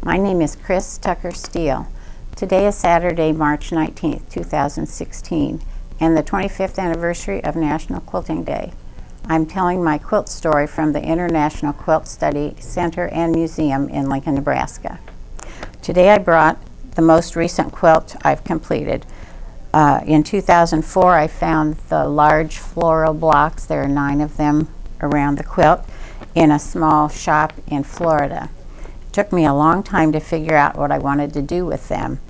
My name is Chris Tucker Steele. Today is Saturday, March 19th, 2016, and the 25th anniversary of National Quilting Day. I'm telling my quilt story from the International Quilt Study Center and Museum in Lincoln, Nebraska. Today I brought the most recent quilt I've completed. In 2004 I found the large floral blocks, there are 9 of them around the quilt, in a small shop in Florida. It took me a long time to figure out what I wanted to do with them,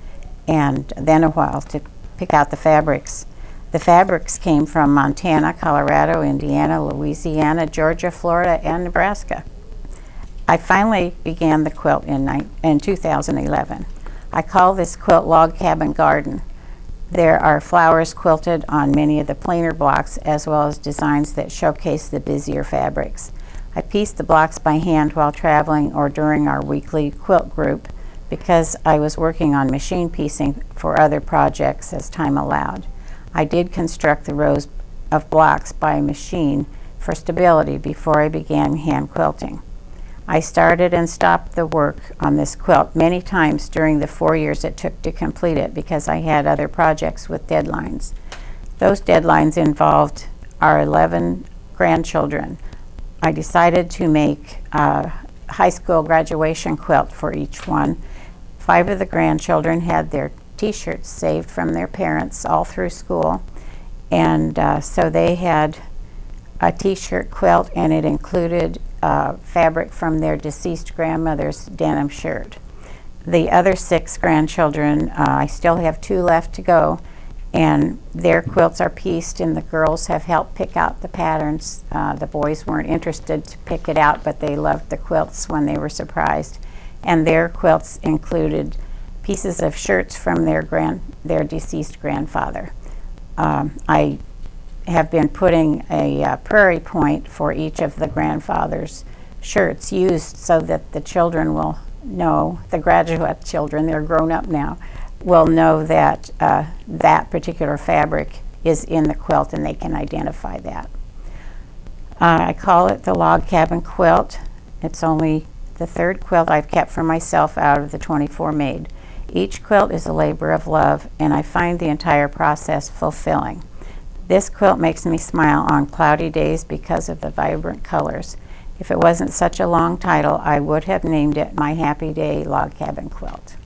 and then a while to pick out the fabrics. The fabrics came from Montana, Colorado, Indiana, Louisiana, Georgia, Florida, and Nebraska. I finally began the quilt in 2011. I call this quilt Log Cabin Garden. There are flowers quilted on many of the plainer blocks, as well as designs that showcase the busier fabrics. I pieced the blocks by hand while traveling or during our weekly quilt group because I was working on machine piecing for other projects as time allowed. I did construct the rows of blocks by machine for stability before I began hand quilting. I started and stopped the work on this quilt many times during the 4 years it took to complete it because I had other projects with deadlines. Those deadlines involved our 11 grandchildren. I decided to make a high school graduation quilt for each one. 5 of the grandchildren had their t-shirts saved from their parents all through school, and so they had a t-shirt quilt, and it included fabric from their deceased grandmother's denim shirt. The other 6 grandchildren, I still have 2 left to go, and their quilts are pieced, and the girls have helped pick out the patterns. The boys weren't interested to pick it out, but they loved the quilts when they were surprised. And their quilts included pieces of shirts from their deceased grandfather. I have been putting a prairie point for each of the grandfather's shirts used so that the children will know, the graduate children, they're grown up now, will know that that particular fabric is in the quilt and they can identify that. I call it the Log Cabin Quilt. It's only the 3rd quilt I've kept for myself out of the 24 made. Each quilt is a labor of love, and I find the entire process fulfilling. This quilt makes me smile on cloudy days because of the vibrant colors. If it wasn't such a long title, I would have named it My Happy Day Log Cabin Quilt.